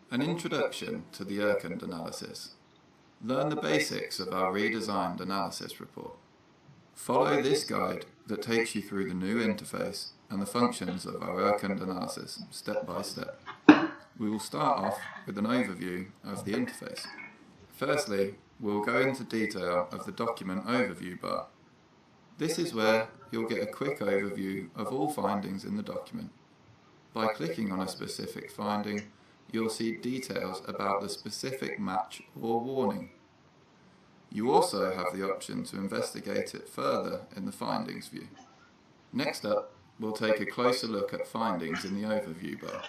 An introduction to the Urkund analysis. Learn the basics of our redesigned analysis report. Follow this guide that takes you through the new interface and the functions of our Urkund analysis step by step. We will start off with an overview of the interface. Firstly, we'll go into detail of the document overview bar. This is where you'll get a quick overview of all findings in the document. By clicking on a specific finding, you'll see details about the specific match or warning. You also have the option to investigate it further in the findings view. Next up, we'll take a closer look at findings in the overview bar.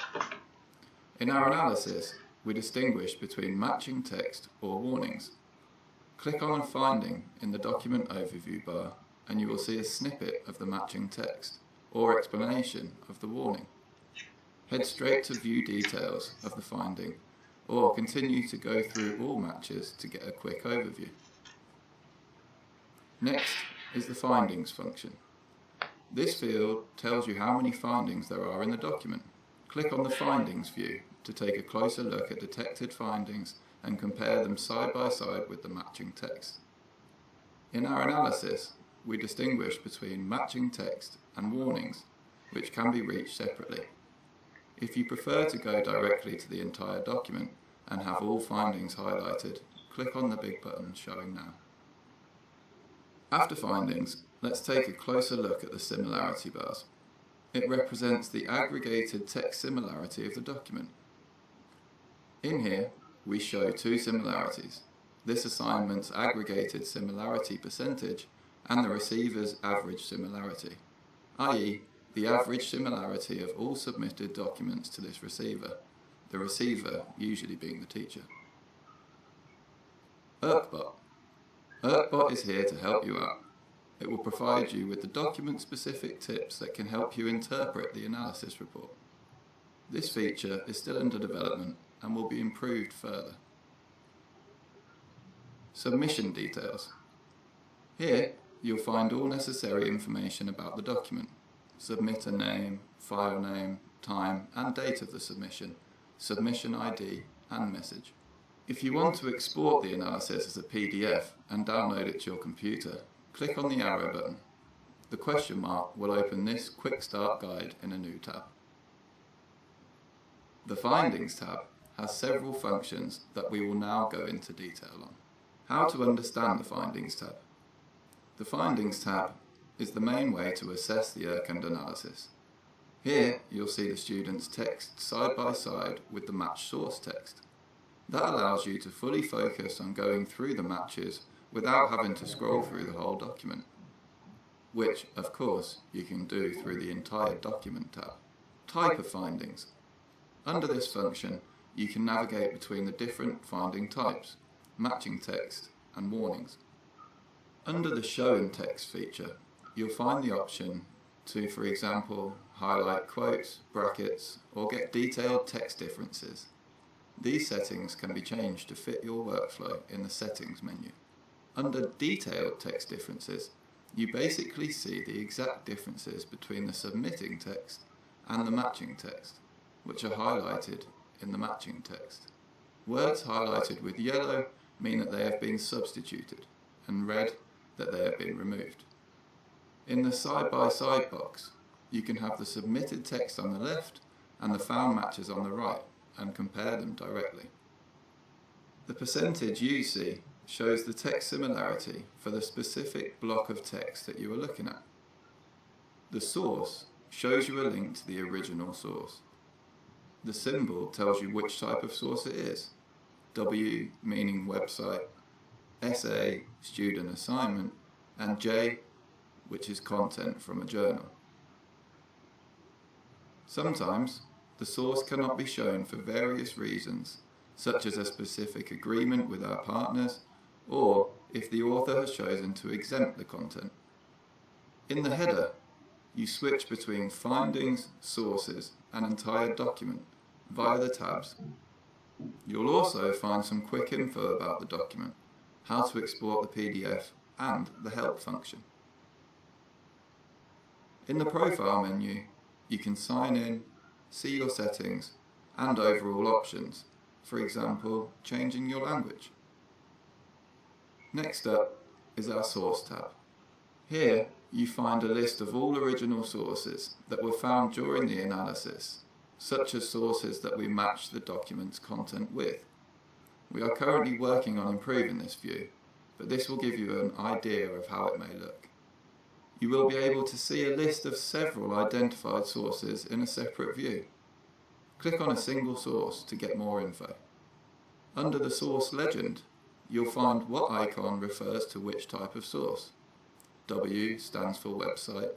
In our analysis, we distinguish between matching text or warnings. Click on a finding in the document overview bar and you will see a snippet of the matching text or explanation of the warning. Head straight to view details of the finding or continue to go through all matches to get a quick overview. Next is the findings function. This field tells you how many findings there are in the document. Click on the findings view to take a closer look at detected findings and compare them side by side with the matching text. In our analysis, we distinguish between matching text and warnings, which can be reached separately. If you prefer to go directly to the entire document and have all findings highlighted, click on the big button showing now. After findings, let's take a closer look at the similarity bars. It represents the aggregated text similarity of the document. In here, we show two similarities, this assignment's aggregated similarity percentage and the receiver's average similarity, i.e. the average similarity of all submitted documents to this receiver, the receiver usually being the teacher. Urkbot. Urkbot is here to help you out. It will provide you with the document-specific tips that can help you interpret the analysis report. This feature is still under development and will be improved further. Submission details. Here, you'll find all necessary information about the document. Submitter name, file name, time and date of the submission, submission ID and message. If you want to export the analysis as a PDF and download it to your computer, click on the arrow button. The question mark will open this Quick Start Guide in a new tab. The Findings tab has several functions that we will now go into detail on. How to understand the Findings tab. The Findings tab is the main way to assess the Urkund analysis. Here you'll see the student's text side by side with the match source text. That allows you to fully focus on going through the matches without having to scroll through the whole document, which of course you can do through the entire document tab. Type of findings. Under this function you can navigate between the different finding types, matching text and warnings. Under the Show in Text feature, you'll find the option to, for example, highlight quotes, brackets, or get detailed text differences. These settings can be changed to fit your workflow in the Settings menu. Under Detailed Text Differences, you basically see the exact differences between the submitting text and the matching text, which are highlighted in the matching text. Words highlighted with yellow mean that they have been substituted, and red that they have been removed. In the side-by-side box, you can have the submitted text on the left and the found matches on the right, and compare them directly. The percentage you see shows the text similarity for the specific block of text that you are looking at. The source shows you a link to the original source. The symbol tells you which type of source it is, W meaning website, SA student assignment, and J which is content from a journal. Sometimes the source cannot be shown for various reasons, such as a specific agreement with our partners, or if the author has chosen to exempt the content. In the header, you switch between findings, sources, and entire document via the tabs. You'll also find some quick info about the document, how to export the PDF, and the help function. In the profile menu, you can sign in, see your settings, and overall options, for example, changing your language. Next up is our Source tab. Here you find a list of all original sources that were found during the analysis, such as sources that we match the document's content with. We are currently working on improving this view, but this will give you an idea of how it may look. You will be able to see a list of several identified sources in a separate view. Click on a single source to get more info. Under the source legend, you'll find what icon refers to which type of source. W stands for website,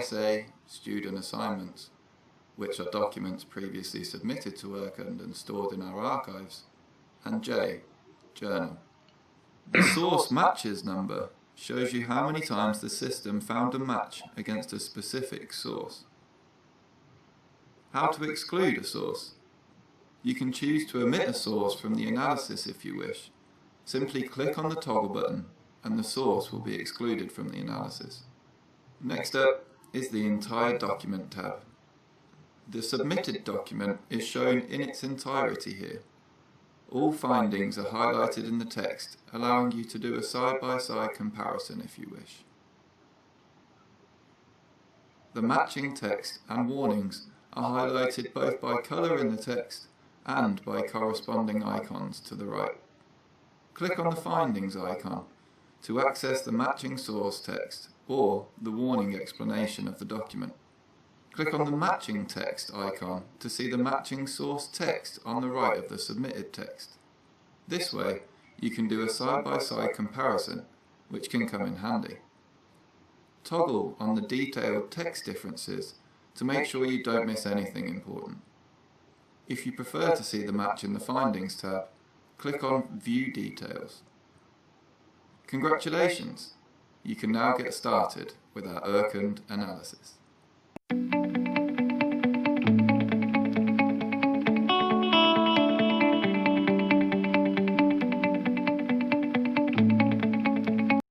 SA, student assignments, which are documents previously submitted to Urkund and stored in our archives, and J, journal. The source matches number shows you how many times the system found a match against a specific source. How to exclude a source. You can choose to omit a source from the analysis if you wish. Simply click on the toggle button and the source will be excluded from the analysis. Next up is the Entire Document tab. The submitted document is shown in its entirety here. All findings are highlighted in the text, allowing you to do a side-by-side comparison if you wish. The matching text and warnings are highlighted both by colour in the text and by corresponding icons to the right. Click on the Findings icon to access the matching source text or the warning explanation of the document. Click on the Matching Text icon to see the matching source text on the right of the submitted text. This way, you can do a side-by-side comparison, which can come in handy. Toggle on the detailed text differences to make sure you don't miss anything important. If you prefer to see the match in the Findings tab, click on View Details. Congratulations! You can now get started with our Urkund analysis.